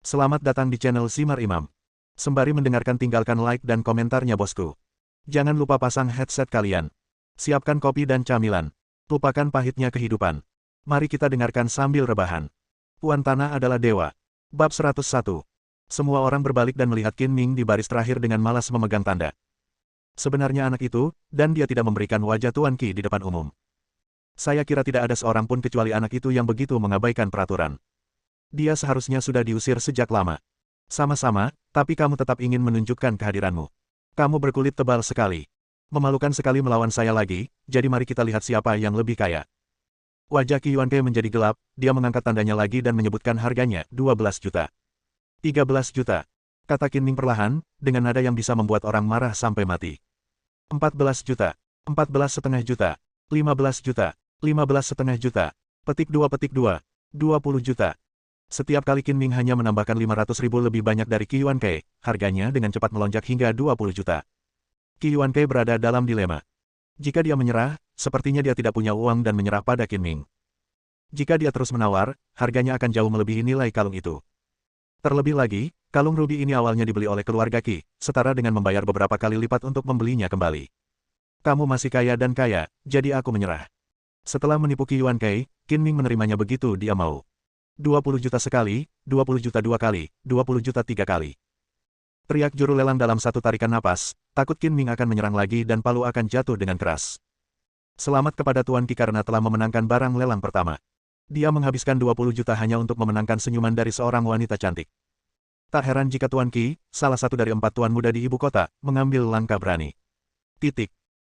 Selamat datang di channel Simar Imam. Sembari mendengarkan tinggalkan like dan komentarnya bosku. Jangan lupa pasang headset kalian. Siapkan kopi dan camilan. Lupakan pahitnya kehidupan. Mari kita dengarkan sambil rebahan. Puan Tanah adalah dewa. Bab 101. Semua orang berbalik dan melihat Qin Ming di baris terakhir dengan malas memegang tanda. Sebenarnya anak itu, dan dia tidak memberikan wajah Tuan Qi di depan umum. Saya kira tidak ada seorang pun kecuali anak itu yang begitu mengabaikan peraturan. Dia seharusnya sudah diusir sejak lama. Sama-sama, tapi kamu tetap ingin menunjukkan kehadiranmu. Kamu berkulit tebal sekali. Memalukan sekali melawan saya lagi, jadi mari kita lihat siapa yang lebih kaya. Wajah Qi Yuanke menjadi gelap, dia mengangkat tandanya lagi dan menyebutkan harganya, 12 juta. 13 juta. Kata Qin Ming perlahan, dengan nada yang bisa membuat orang marah sampai mati. 14 juta. 14,5 juta. 15 juta. 15,5 juta. Petik 2, 20 juta. Setiap kali Qin Ming hanya menambahkan 500.000 lebih banyak dari Qi Yuanke, harganya dengan cepat melonjak hingga 20 juta. Qi Yuanke berada dalam dilema. Jika dia menyerah, sepertinya dia tidak punya uang dan menyerah pada Qin Ming. Jika dia terus menawar, harganya akan jauh melebihi nilai kalung itu. Terlebih lagi, kalung rubi ini awalnya dibeli oleh keluarga Qi, setara dengan membayar beberapa kali lipat untuk membelinya kembali. Kamu masih kaya dan kaya, jadi aku menyerah. Setelah menipu Qi Yuanke, Qin Ming menerimanya begitu dia mau. 20 juta sekali, 20 juta dua kali, 20 juta tiga kali. Teriak juru lelang dalam satu tarikan napas, takut Qin Ming akan menyerang lagi dan palu akan jatuh dengan keras. Selamat kepada Tuan Qi karena telah memenangkan barang lelang pertama. Dia menghabiskan 20 juta hanya untuk memenangkan senyuman dari seorang wanita cantik. Tak heran jika Tuan Qi, salah satu dari 4 tuan muda di ibu kota, mengambil langkah berani. Titik.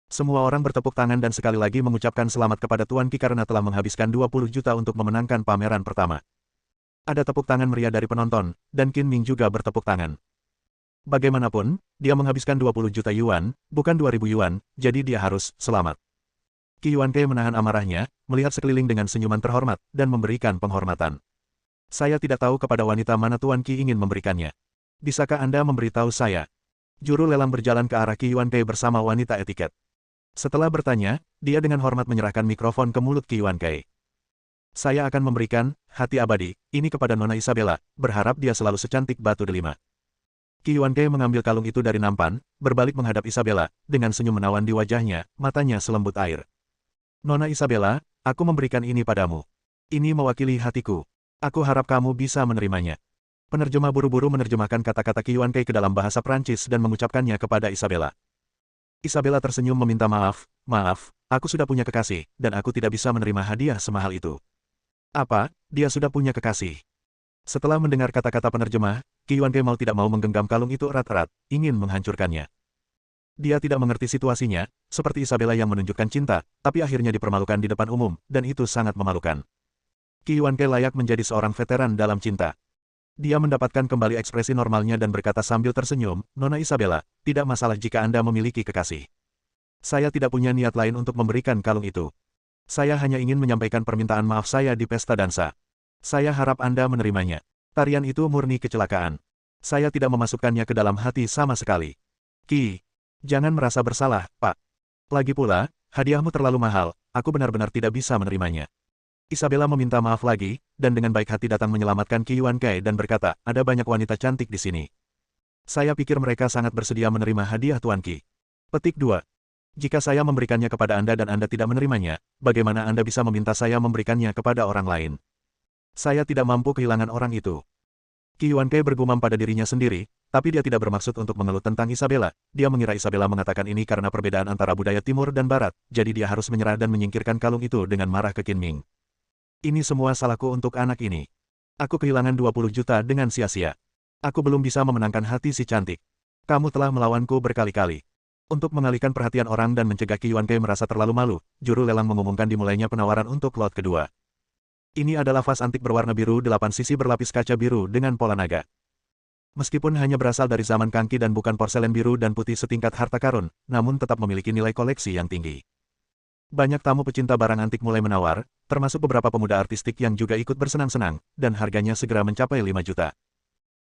Semua orang bertepuk tangan dan sekali lagi mengucapkan selamat kepada Tuan Qi karena telah menghabiskan 20 juta untuk memenangkan pameran pertama. Ada tepuk tangan meriah dari penonton, dan Qin Ming juga bertepuk tangan. Bagaimanapun, dia menghabiskan 20 juta yuan, bukan 2.000 yuan, jadi dia harus selamat. Qi Yuanke menahan amarahnya, melihat sekeliling dengan senyuman terhormat, dan memberikan penghormatan. Saya tidak tahu kepada wanita mana Tuan Qi ingin memberikannya. Bisakah Anda memberitahu saya? Juru lelang berjalan ke arah Qi Yuanke bersama wanita etiket. Setelah bertanya, dia dengan hormat menyerahkan mikrofon ke mulut Qi Yuanke. Saya akan memberikan hati abadi ini kepada Nona Isabella, berharap dia selalu secantik batu delima. Qi Yuanke mengambil kalung itu dari nampan, berbalik menghadap Isabella, dengan senyum menawan di wajahnya, matanya selembut air. Nona Isabella, aku memberikan ini padamu. Ini mewakili hatiku. Aku harap kamu bisa menerimanya. Penerjemah buru-buru menerjemahkan kata-kata Qi Yuanke ke dalam bahasa Prancis dan mengucapkannya kepada Isabella. Isabella tersenyum meminta maaf, aku sudah punya kekasih, dan aku tidak bisa menerima hadiah semahal itu. Apa, dia sudah punya kekasih? Setelah mendengar kata-kata penerjemah, Qi Yuanke mau tidak mau menggenggam kalung itu erat-erat, ingin menghancurkannya. Dia tidak mengerti situasinya, seperti Isabella yang menunjukkan cinta, tapi akhirnya dipermalukan di depan umum, dan itu sangat memalukan. Qi Yuanke layak menjadi seorang veteran dalam cinta. Dia mendapatkan kembali ekspresi normalnya dan berkata sambil tersenyum, Nona Isabella, tidak masalah jika Anda memiliki kekasih. Saya tidak punya niat lain untuk memberikan kalung itu. Saya hanya ingin menyampaikan permintaan maaf saya di pesta dansa. Saya harap Anda menerimanya. Tarian itu murni kecelakaan. Saya tidak memasukkannya ke dalam hati sama sekali. Qi, jangan merasa bersalah, Pak. Lagi pula, hadiahmu terlalu mahal, aku benar-benar tidak bisa menerimanya. Isabella meminta maaf lagi, dan dengan baik hati datang menyelamatkan Qi Yuanke dan berkata, ada banyak wanita cantik di sini. Saya pikir mereka sangat bersedia menerima hadiah Tuan Qi. Petik 2. Jika saya memberikannya kepada Anda dan Anda tidak menerimanya, bagaimana Anda bisa meminta saya memberikannya kepada orang lain? Saya tidak mampu kehilangan orang itu. Qi Yuanke bergumam pada dirinya sendiri, tapi dia tidak bermaksud untuk mengeluh tentang Isabella. Dia mengira Isabella mengatakan ini karena perbedaan antara budaya timur dan barat, jadi dia harus menyerah dan menyingkirkan kalung itu dengan marah ke Qin Ming. Ini semua salahku untuk anak ini. Aku kehilangan 20 juta dengan sia-sia. Aku belum bisa memenangkan hati si cantik. Kamu telah melawanku berkali-kali. Untuk mengalihkan perhatian orang dan mencegah Qi Yuanke merasa terlalu malu, juru lelang mengumumkan dimulainya penawaran untuk lot kedua. Ini adalah vas antik berwarna biru 8 sisi berlapis kaca biru dengan pola naga. Meskipun hanya berasal dari zaman Kangqi dan bukan porselen biru dan putih setingkat harta karun, namun tetap memiliki nilai koleksi yang tinggi. Banyak tamu pecinta barang antik mulai menawar, termasuk beberapa pemuda artistik yang juga ikut bersenang-senang, dan harganya segera mencapai 5 juta.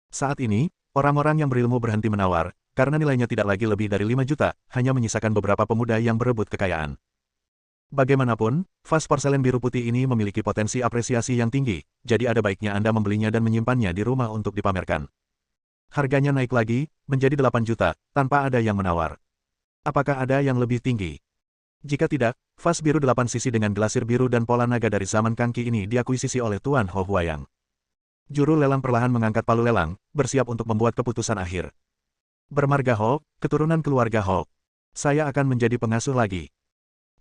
Saat ini, orang-orang yang berilmu berhenti menawar, karena nilainya tidak lagi lebih dari 5 juta, hanya menyisakan beberapa pemuda yang berebut kekayaan. Bagaimanapun, vas porselen biru putih ini memiliki potensi apresiasi yang tinggi, jadi ada baiknya Anda membelinya dan menyimpannya di rumah untuk dipamerkan. Harganya naik lagi, menjadi 8 juta, tanpa ada yang menawar. Apakah ada yang lebih tinggi? Jika tidak, vas biru 8 sisi dengan glasir biru dan pola naga dari zaman Kangqi ini diakuisisi oleh Tuan Ho Huayang. Juru lelang perlahan mengangkat palu lelang, bersiap untuk membuat keputusan akhir. Bermarga Ho, keturunan keluarga Ho. Saya akan menjadi pengasuh lagi.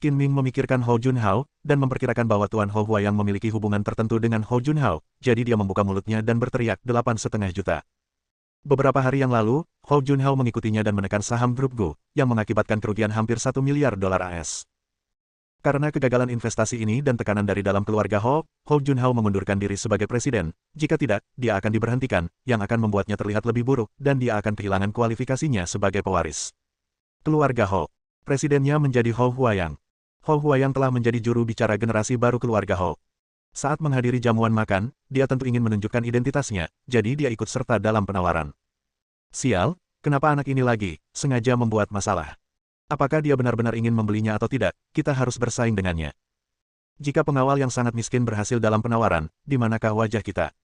Qin Ming memikirkan Ho Junhao, dan memperkirakan bahwa Tuan Ho Huayang memiliki hubungan tertentu dengan Ho Junhao, jadi dia membuka mulutnya dan berteriak 8,5 juta. Beberapa hari yang lalu, Ho Junhao mengikutinya dan menekan saham grup Go, yang mengakibatkan kerugian hampir 1 miliar dolar AS. Karena kegagalan investasi ini dan tekanan dari dalam keluarga Ho Junhao mengundurkan diri sebagai presiden. Jika tidak, dia akan diberhentikan, yang akan membuatnya terlihat lebih buruk, dan dia akan kehilangan kualifikasinya sebagai pewaris. Keluarga Ho. Presidennya menjadi Ho Huayang. Ho Huayang telah menjadi juru bicara generasi baru keluarga Ho. Saat menghadiri jamuan makan, dia tentu ingin menunjukkan identitasnya, jadi dia ikut serta dalam penawaran. Sial, kenapa anak ini lagi, sengaja membuat masalah? Apakah dia benar-benar ingin membelinya atau tidak, kita harus bersaing dengannya. Jika pengawal yang sangat miskin berhasil dalam penawaran, di manakah wajah kita?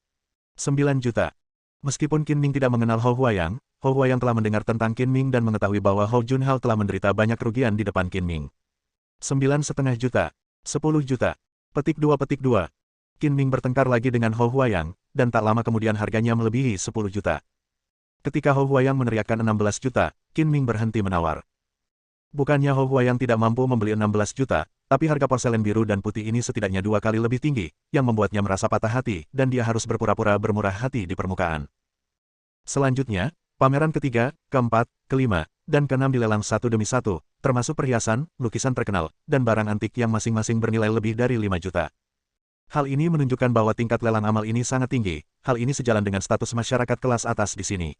9 juta. Meskipun Qin Ming tidak mengenal Ho Huayang telah mendengar tentang Qin Ming dan mengetahui bahwa Ho Junhao telah menderita banyak kerugian di depan Qin Ming. 9,5 juta. 10 juta. Petik 2. Qin Ming bertengkar lagi dengan Ho Huayang, dan tak lama kemudian harganya melebihi 10 juta. Ketika Ho Huayang meneriakkan 16 juta, Qin Ming berhenti menawar. Bukannya Ho Huayang tidak mampu membeli 16 juta, tapi harga porselen biru dan putih ini setidaknya 2 kali lebih tinggi, yang membuatnya merasa patah hati, dan dia harus berpura-pura bermurah hati di permukaan. Selanjutnya, pameran ketiga, keempat, kelima, dan keenam dilelang satu demi satu, termasuk perhiasan, lukisan terkenal, dan barang antik yang masing-masing bernilai lebih dari 5 juta. Hal ini menunjukkan bahwa tingkat lelang amal ini sangat tinggi, hal ini sejalan dengan status masyarakat kelas atas di sini.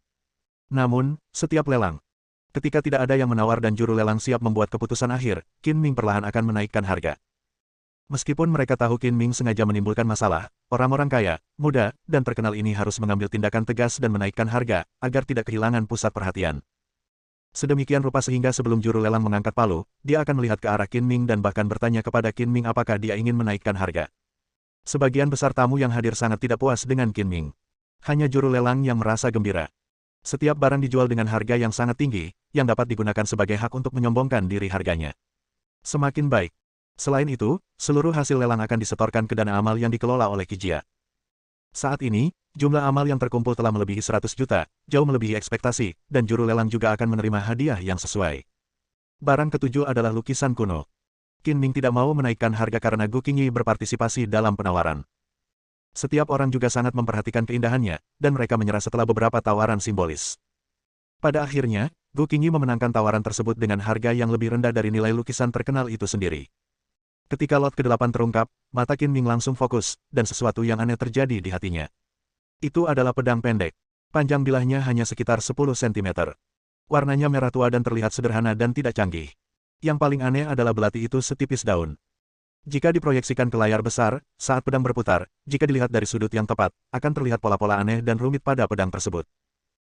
Namun, setiap lelang, ketika tidak ada yang menawar dan juru lelang siap membuat keputusan akhir, Qin Ming perlahan akan menaikkan harga. Meskipun mereka tahu Qin Ming sengaja menimbulkan masalah, orang-orang kaya, muda, dan terkenal ini harus mengambil tindakan tegas dan menaikkan harga, agar tidak kehilangan pusat perhatian. Sedemikian rupa sehingga sebelum juru lelang mengangkat palu, dia akan melihat ke arah Qin Ming dan bahkan bertanya kepada Qin Ming apakah dia ingin menaikkan harga. Sebagian besar tamu yang hadir sangat tidak puas dengan Qin Ming. Hanya juru lelang yang merasa gembira. Setiap barang dijual dengan harga yang sangat tinggi, yang dapat digunakan sebagai hak untuk menyombongkan diri harganya. Semakin baik. Selain itu, seluruh hasil lelang akan disetorkan ke dana amal yang dikelola oleh Kijia. Saat ini, jumlah amal yang terkumpul telah melebihi 100 juta, jauh melebihi ekspektasi, dan juru lelang juga akan menerima hadiah yang sesuai. Barang ketujuh adalah lukisan kuno. Qin Ming tidak mau menaikkan harga karena Gu Qingyi berpartisipasi dalam penawaran. Setiap orang juga sangat memperhatikan keindahannya, dan mereka menyerah setelah beberapa tawaran simbolis. Pada akhirnya, Gu Qingyi memenangkan tawaran tersebut dengan harga yang lebih rendah dari nilai lukisan terkenal itu sendiri. Ketika lot ke-8 terungkap, mata Qin Ming langsung fokus, dan sesuatu yang aneh terjadi di hatinya. Itu adalah pedang pendek. Panjang bilahnya hanya sekitar 10 cm. Warnanya merah tua dan terlihat sederhana dan tidak canggih. Yang paling aneh adalah belati itu setipis daun. Jika diproyeksikan ke layar besar, saat pedang berputar, jika dilihat dari sudut yang tepat, akan terlihat pola-pola aneh dan rumit pada pedang tersebut.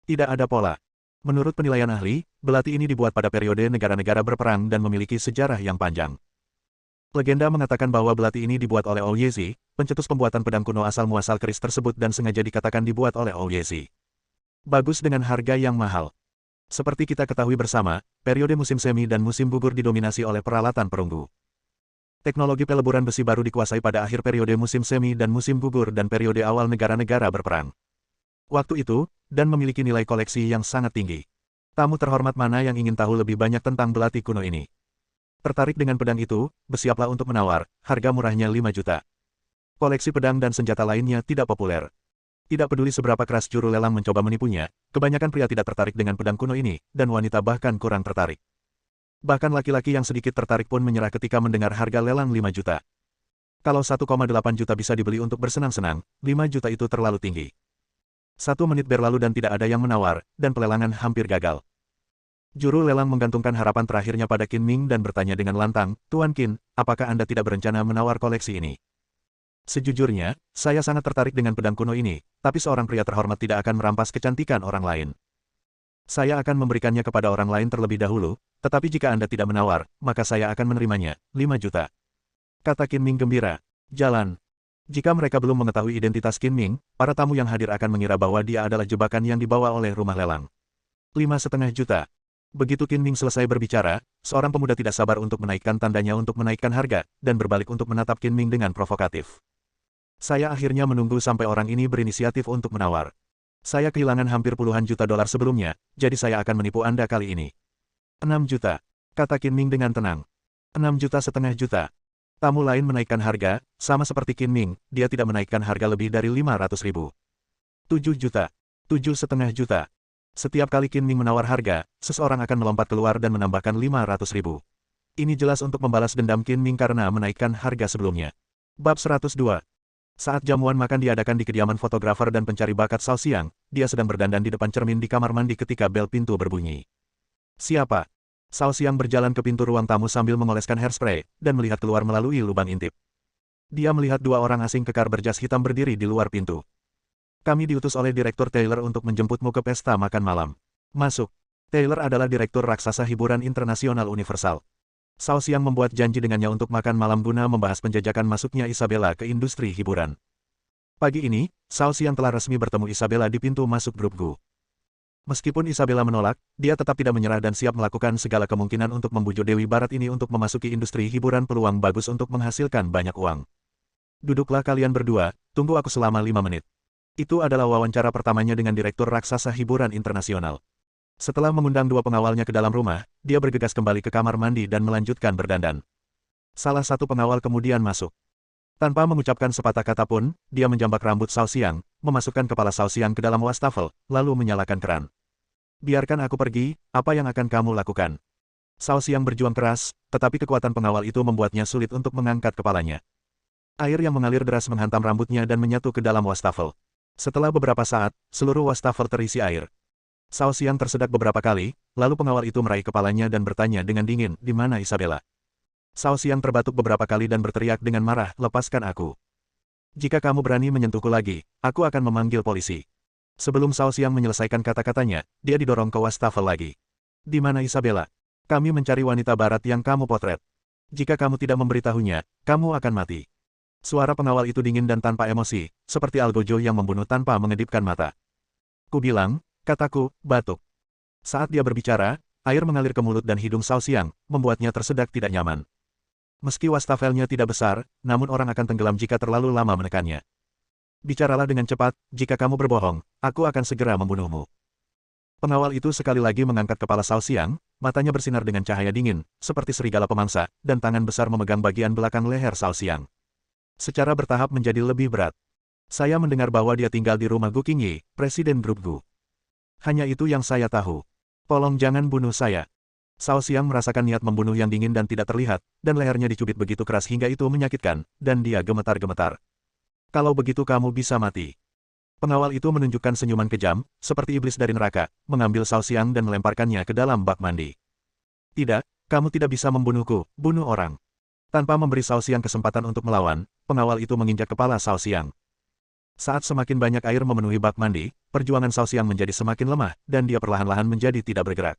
Tidak ada pola. Menurut penilaian ahli, belati ini dibuat pada periode negara-negara berperang dan memiliki sejarah yang panjang. Legenda mengatakan bahwa belati ini dibuat oleh Ouyezi, pencetus pembuatan pedang kuno asal-muasal keris tersebut dan sengaja dikatakan dibuat oleh Ouyezi. Bagus dengan harga yang mahal. Seperti kita ketahui bersama, periode musim semi dan musim gugur didominasi oleh peralatan perunggu. Teknologi peleburan besi baru dikuasai pada akhir periode musim semi dan musim gugur dan periode awal negara-negara berperang. Waktu itu, dan memiliki nilai koleksi yang sangat tinggi. Tamu terhormat mana yang ingin tahu lebih banyak tentang belati kuno ini? Tertarik dengan pedang itu, bersiaplah untuk menawar, harga murahnya 5 juta. Koleksi pedang dan senjata lainnya tidak populer. Tidak peduli seberapa keras juru lelang mencoba menipunya, kebanyakan pria tidak tertarik dengan pedang kuno ini, dan wanita bahkan kurang tertarik. Bahkan laki-laki yang sedikit tertarik pun menyerah ketika mendengar harga lelang 5 juta. Kalau 1,8 juta bisa dibeli untuk bersenang-senang, 5 juta itu terlalu tinggi. 1 menit berlalu dan tidak ada yang menawar, dan pelelangan hampir gagal. Juru lelang menggantungkan harapan terakhirnya pada Qin Ming dan bertanya dengan lantang, "Tuan Qin, apakah Anda tidak berencana menawar koleksi ini?" Sejujurnya, saya sangat tertarik dengan pedang kuno ini, tapi seorang pria terhormat tidak akan merampas kecantikan orang lain. Saya akan memberikannya kepada orang lain terlebih dahulu, tetapi jika Anda tidak menawar, maka saya akan menerimanya, 5 juta. kata Qin Ming gembira. Jalan. Jika mereka belum mengetahui identitas Qin Ming, para tamu yang hadir akan mengira bahwa dia adalah jebakan yang dibawa oleh rumah lelang. 5,5 juta. Begitu Qin Ming selesai berbicara, seorang pemuda tidak sabar untuk menaikkan tandanya untuk menaikkan harga, dan berbalik untuk menatap Qin Ming dengan provokatif. Saya akhirnya menunggu sampai orang ini berinisiatif untuk menawar. Saya kehilangan hampir puluhan juta dolar sebelumnya, jadi saya akan menipu Anda kali ini. 6 juta. Kata Qin Ming dengan tenang. 6,5 juta. Tamu lain menaikkan harga, sama seperti Qin Ming, dia tidak menaikkan harga lebih dari 500.000. 7 juta. 7,5 juta. Setiap kali Qin Ming menawar harga, seseorang akan melompat keluar dan menambahkan 500.000. Ini jelas untuk membalas dendam Qin Ming karena menaikkan harga sebelumnya. Bab 102. Saat jamuan makan diadakan di kediaman fotografer dan pencari bakat Cao Xiang, dia sedang berdandan di depan cermin di kamar mandi ketika bel pintu berbunyi. Siapa? Cao Xiang berjalan ke pintu ruang tamu sambil mengoleskan hairspray, dan melihat keluar melalui lubang intip. Dia melihat dua orang asing kekar berjas hitam berdiri di luar pintu. Kami diutus oleh Direktur Taylor untuk menjemputmu ke pesta makan malam. Masuk. Taylor adalah Direktur Raksasa Hiburan Internasional Universal. Cao Xiang membuat janji dengannya untuk makan malam guna membahas penjajakan masuknya Isabella ke industri hiburan. Pagi ini, Cao Xiang telah resmi bertemu Isabella di pintu masuk grup Gu. Meskipun Isabella menolak, dia tetap tidak menyerah dan siap melakukan segala kemungkinan untuk membujuk Dewi Barat ini untuk memasuki industri hiburan peluang bagus untuk menghasilkan banyak uang. Duduklah kalian berdua, tunggu aku selama 5 menit. Itu adalah wawancara pertamanya dengan Direktur Raksasa Hiburan Internasional. Setelah mengundang dua pengawalnya ke dalam rumah, dia bergegas kembali ke kamar mandi dan melanjutkan berdandan. Salah satu pengawal kemudian masuk. Tanpa mengucapkan sepatah kata pun, dia menjambak rambut Cao Xiang, memasukkan kepala Cao Xiang ke dalam wastafel, lalu menyalakan keran. Biarkan aku pergi, apa yang akan kamu lakukan? Cao Xiang berjuang keras, tetapi kekuatan pengawal itu membuatnya sulit untuk mengangkat kepalanya. Air yang mengalir deras menghantam rambutnya dan menyatu ke dalam wastafel. Setelah beberapa saat, seluruh wastafel terisi air. Cao Xiang tersedak beberapa kali, lalu pengawal itu meraih kepalanya dan bertanya dengan dingin, di mana Isabella? Cao Xiang terbatuk beberapa kali dan berteriak dengan marah, lepaskan aku. Jika kamu berani menyentuhku lagi, aku akan memanggil polisi. Sebelum Cao Xiang menyelesaikan kata-katanya, dia didorong ke wastafel lagi. Di mana Isabella? Kami mencari wanita barat yang kamu potret. Jika kamu tidak memberitahunya, kamu akan mati. Suara pengawal itu dingin dan tanpa emosi, seperti algojo yang membunuh tanpa mengedipkan mata. Ku bilang, kataku, batuk. Saat dia berbicara, air mengalir ke mulut dan hidung Cao Xiang, membuatnya tersedak tidak nyaman. Meski wastafelnya tidak besar, namun orang akan tenggelam jika terlalu lama menekannya. Bicaralah dengan cepat, jika kamu berbohong, aku akan segera membunuhmu. Pengawal itu sekali lagi mengangkat kepala Cao Xiang, matanya bersinar dengan cahaya dingin, seperti serigala pemangsa, dan tangan besar memegang bagian belakang leher Cao Xiang. Secara bertahap menjadi lebih berat. Saya mendengar bahwa dia tinggal di rumah Gu Qingyi, Presiden Grup Gu. Hanya itu yang saya tahu. Tolong jangan bunuh saya. Cao Xiang merasakan niat membunuh yang dingin dan tidak terlihat, dan lehernya dicubit begitu keras hingga itu menyakitkan, dan dia gemetar-gemetar. Kalau begitu kamu bisa mati. Pengawal itu menunjukkan senyuman kejam, seperti iblis dari neraka, mengambil Cao Xiang dan melemparkannya ke dalam bak mandi. Tidak, kamu tidak bisa membunuhku, bunuh orang. Tanpa memberi Cao Xiang kesempatan untuk melawan, pengawal itu menginjak kepala Cao Xiang. Saat semakin banyak air memenuhi bak mandi, perjuangan Cao Xiang menjadi semakin lemah, dan dia perlahan-lahan menjadi tidak bergerak.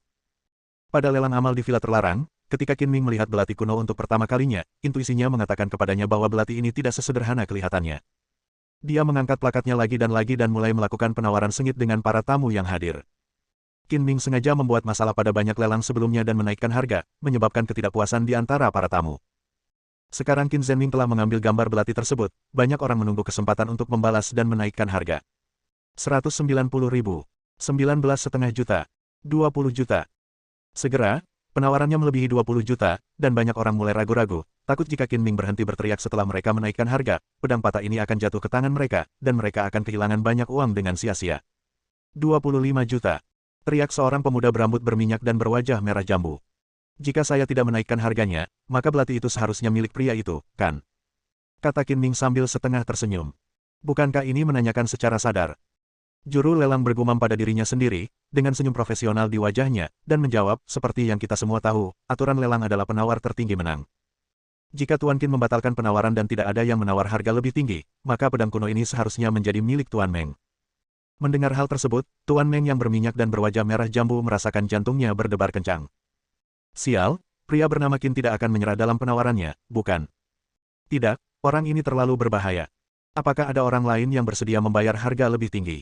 Pada lelang amal di villa terlarang, ketika Qin Ming melihat belati kuno untuk pertama kalinya, intuisinya mengatakan kepadanya bahwa belati ini tidak sesederhana kelihatannya. Dia mengangkat plakatnya lagi dan mulai melakukan penawaran sengit dengan para tamu yang hadir. Qin Ming sengaja membuat masalah pada banyak lelang sebelumnya dan menaikkan harga, menyebabkan ketidakpuasan di antara para tamu. Sekarang Qin Zhenming telah mengambil gambar belati tersebut, banyak orang menunggu kesempatan untuk membalas dan menaikkan harga. 190.000, 19,5 juta, 20 juta. Segera, penawarannya melebihi 20 juta, dan banyak orang mulai ragu-ragu, takut jika Qin Ming berhenti berteriak setelah mereka menaikkan harga, pedang patah ini akan jatuh ke tangan mereka, dan mereka akan kehilangan banyak uang dengan sia-sia. 25 juta. Teriak seorang pemuda berambut berminyak dan berwajah merah jambu. Jika saya tidak menaikkan harganya, maka belati itu seharusnya milik pria itu, kan? Kata Qin Ming sambil setengah tersenyum. Bukankah ini menanyakan secara sadar? Juru lelang bergumam pada dirinya sendiri, dengan senyum profesional di wajahnya, dan menjawab, seperti yang kita semua tahu, aturan lelang adalah penawar tertinggi menang. Jika Tuan Qin membatalkan penawaran dan tidak ada yang menawar harga lebih tinggi, maka pedang kuno ini seharusnya menjadi milik Tuan Meng. Mendengar hal tersebut, Tuan Meng yang berminyak dan berwajah merah jambu merasakan jantungnya berdebar kencang. Sial, pria bernama Qin tidak akan menyerah dalam penawarannya, bukan? Tidak, orang ini terlalu berbahaya. Apakah ada orang lain yang bersedia membayar harga lebih tinggi?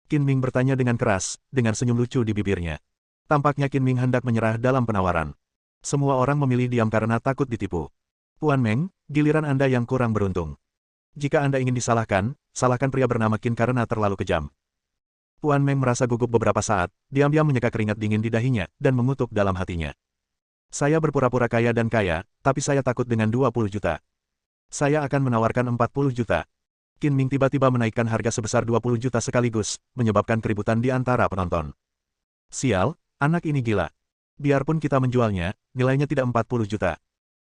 Qin Ming bertanya dengan keras, dengan senyum lucu di bibirnya. Tampaknya Qin Ming hendak menyerah dalam penawaran. Semua orang memilih diam karena takut ditipu. Puan Meng, giliran Anda yang kurang beruntung. Jika Anda ingin disalahkan, salahkan pria bernama Qin karena terlalu kejam. Puan Meng merasa gugup beberapa saat, diam-diam menyeka keringat dingin di dahinya, dan mengutuk dalam hatinya. Saya berpura-pura kaya dan kaya, tapi saya takut dengan 20 juta. Saya akan menawarkan 40 juta. Qin Ming tiba-tiba menaikkan harga sebesar 20 juta sekaligus, menyebabkan keributan di antara penonton. Sial, anak ini gila. Biarpun kita menjualnya, nilainya tidak 40 juta.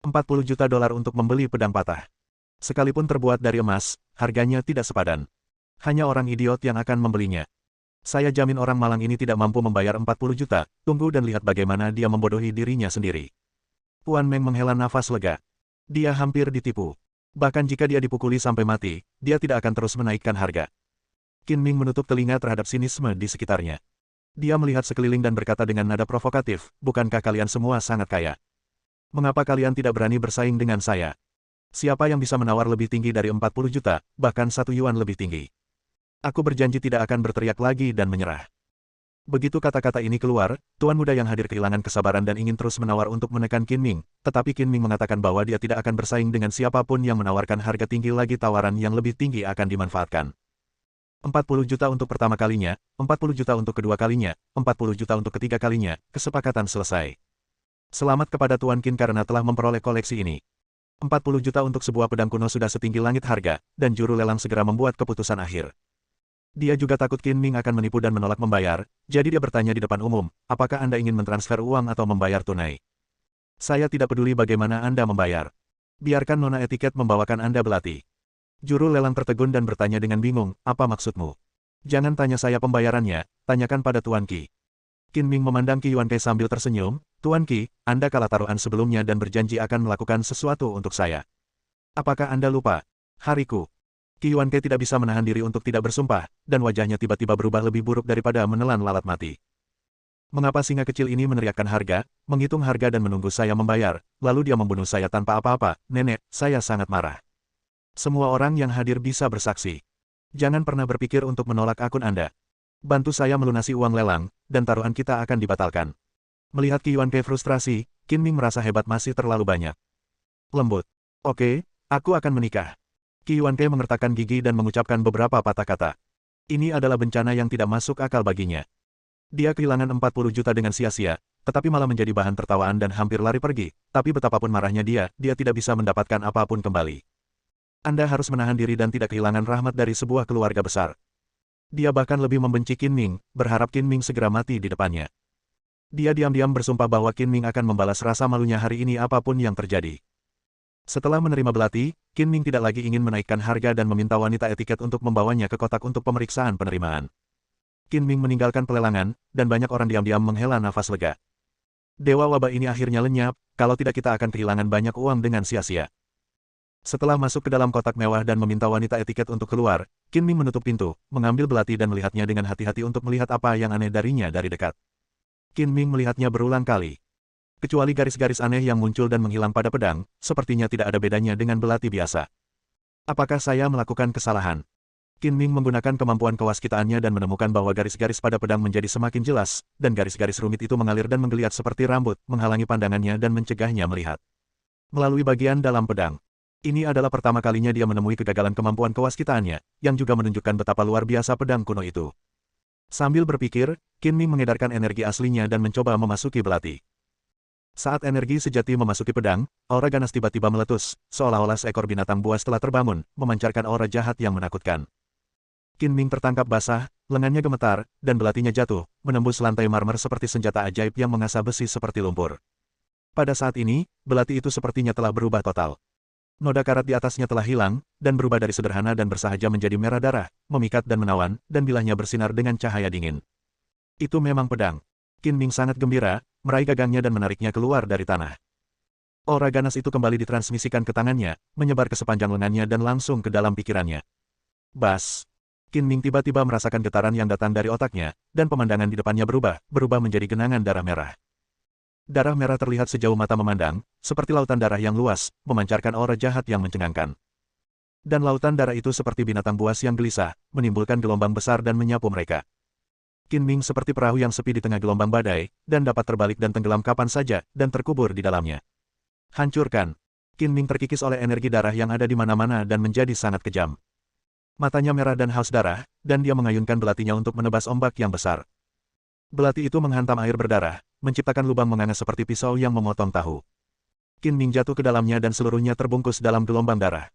40 juta dolar untuk membeli pedang patah. Sekalipun terbuat dari emas, harganya tidak sepadan. Hanya orang idiot yang akan membelinya. Saya jamin orang malang ini tidak mampu membayar 40 juta, tunggu dan lihat bagaimana dia membodohi dirinya sendiri. Puan Meng menghela nafas lega. Dia hampir ditipu. Bahkan jika dia dipukuli sampai mati, dia tidak akan terus menaikkan harga. Qin Ming menutup telinga terhadap sinisme di sekitarnya. Dia melihat sekeliling dan berkata dengan nada provokatif, bukankah kalian semua sangat kaya? Mengapa kalian tidak berani bersaing dengan saya? Siapa yang bisa menawar lebih tinggi dari 40 juta, bahkan 1 yuan lebih tinggi? Aku berjanji tidak akan berteriak lagi dan menyerah. Begitu kata-kata ini keluar, tuan muda yang hadir kehilangan kesabaran dan ingin terus menawar untuk menekan Qin Ming, tetapi Qin Ming mengatakan bahwa dia tidak akan bersaing dengan siapapun yang menawarkan harga tinggi lagi. Tawaran yang lebih tinggi akan dimanfaatkan. 40 juta untuk pertama kalinya, 40 juta untuk kedua kalinya, 40 juta untuk ketiga kalinya, kesepakatan selesai. Selamat kepada Tuan Qin karena telah memperoleh koleksi ini. 40 juta untuk sebuah pedang kuno sudah setinggi langit harga, dan juru lelang segera membuat keputusan akhir. Dia juga takut Qin Ming akan menipu dan menolak membayar, jadi dia bertanya di depan umum, apakah Anda ingin mentransfer uang atau membayar tunai? Saya tidak peduli bagaimana Anda membayar. Biarkan nona etiket membawakan Anda belati. Juru lelang tertegun dan bertanya dengan bingung, apa maksudmu? Jangan tanya saya pembayarannya, tanyakan pada Tuan Qi. Qin Ming memandang Qi Yuankei sambil tersenyum, Tuan Qi, Anda kalah taruhan sebelumnya dan berjanji akan melakukan sesuatu untuk saya. Apakah Anda lupa? Hariku. Qi Yuankei tidak bisa menahan diri untuk tidak bersumpah, dan wajahnya tiba-tiba berubah lebih buruk daripada menelan lalat mati. Mengapa singa kecil ini meneriakkan harga, menghitung harga dan menunggu saya membayar, lalu dia membunuh saya tanpa apa-apa? Nenek, saya sangat marah. Semua orang yang hadir bisa bersaksi. Jangan pernah berpikir untuk menolak akun Anda. Bantu saya melunasi uang lelang, dan taruhan kita akan dibatalkan. Melihat Qi Yuankei frustrasi, Qin Ming merasa hebat masih terlalu banyak. Lembut. Oke, aku akan menikah. Qi Yuankei mengertakkan gigi dan mengucapkan beberapa patah kata. Ini adalah bencana yang tidak masuk akal baginya. Dia kehilangan 40 juta dengan sia-sia, tetapi malah menjadi bahan tertawaan dan hampir lari pergi, tapi betapapun marahnya dia tidak bisa mendapatkan apapun kembali. Anda harus menahan diri dan tidak kehilangan rahmat dari sebuah keluarga besar. Dia bahkan lebih membenci Qin Ming, berharap Qin Ming segera mati di depannya. Dia diam-diam bersumpah bahwa Qin Ming akan membalas rasa malunya hari ini apapun yang terjadi. Setelah menerima belati, Qin Ming tidak lagi ingin menaikkan harga dan meminta wanita etiket untuk membawanya ke kotak untuk pemeriksaan penerimaan. Qin Ming meninggalkan pelelangan, dan banyak orang diam-diam menghela nafas lega. Dewa wabah ini akhirnya lenyap, kalau tidak kita akan kehilangan banyak uang dengan sia-sia. Setelah masuk ke dalam kotak mewah dan meminta wanita etiket untuk keluar, Qin Ming menutup pintu, mengambil belati dan melihatnya dengan hati-hati untuk melihat apa yang aneh darinya dari dekat. Qin Ming melihatnya berulang kali. Kecuali garis-garis aneh yang muncul dan menghilang pada pedang, sepertinya tidak ada bedanya dengan belati biasa. Apakah saya melakukan kesalahan? Qin Ming menggunakan kemampuan kewaskitaannya dan menemukan bahwa garis-garis pada pedang menjadi semakin jelas, dan garis-garis rumit itu mengalir dan menggeliat seperti rambut, menghalangi pandangannya dan mencegahnya melihat. Melalui bagian dalam pedang. Ini adalah pertama kalinya dia menemui kegagalan kemampuan kewaskitaannya, yang juga menunjukkan betapa luar biasa pedang kuno itu. Sambil berpikir, Qin Ming mengedarkan energi aslinya dan mencoba memasuki belati. Saat energi sejati memasuki pedang, aura ganas tiba-tiba meletus, seolah-olah seekor binatang buas telah terbangun, memancarkan aura jahat yang menakutkan. Qin Ming tertangkap basah, lengannya gemetar, dan belatinya jatuh, menembus lantai marmer seperti senjata ajaib yang mengasah besi seperti lumpur. Pada saat ini, belati itu sepertinya telah berubah total. Noda karat di atasnya telah hilang, dan berubah dari sederhana dan bersahaja menjadi merah darah, memikat dan menawan, dan bilahnya bersinar dengan cahaya dingin. Itu memang pedang. Qin Ming sangat gembira, meraih gagangnya dan menariknya keluar dari tanah. Aura ganas itu kembali ditransmisikan ke tangannya, menyebar ke sepanjang lengannya dan langsung ke dalam pikirannya. Bas! Qin Ming tiba-tiba merasakan getaran yang datang dari otaknya, dan pemandangan di depannya berubah menjadi genangan darah merah. Darah merah terlihat sejauh mata memandang, seperti lautan darah yang luas, memancarkan aura jahat yang mencengangkan. Dan lautan darah itu seperti binatang buas yang gelisah, menimbulkan gelombang besar dan menyapu mereka. Qin Ming seperti perahu yang sepi di tengah gelombang badai, dan dapat terbalik dan tenggelam kapan saja, dan terkubur di dalamnya. Hancurkan! Qin Ming terkikis oleh energi darah yang ada di mana-mana dan menjadi sangat kejam. Matanya merah dan haus darah, dan dia mengayunkan belatinya untuk menebas ombak yang besar. Belati itu menghantam air berdarah, menciptakan lubang menganga seperti pisau yang memotong tahu. Qin Ming jatuh ke dalamnya dan seluruhnya terbungkus dalam gelombang darah.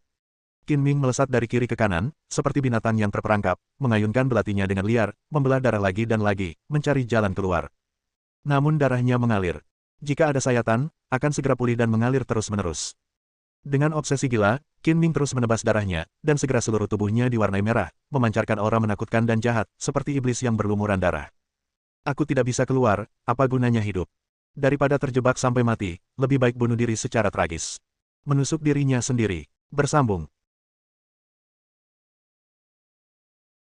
Qin Ming melesat dari kiri ke kanan, seperti binatang yang terperangkap, mengayunkan belatinya dengan liar, membelah darah lagi dan lagi, mencari jalan keluar. Namun darahnya mengalir. Jika ada sayatan, akan segera pulih dan mengalir terus-menerus. Dengan obsesi gila, Qin Ming terus menebas darahnya, dan segera seluruh tubuhnya diwarnai merah, memancarkan aura menakutkan dan jahat, seperti iblis yang berlumuran darah. Aku tidak bisa keluar, apa gunanya hidup? Daripada terjebak sampai mati, lebih baik bunuh diri secara tragis. Menusuk dirinya sendiri. Bersambung.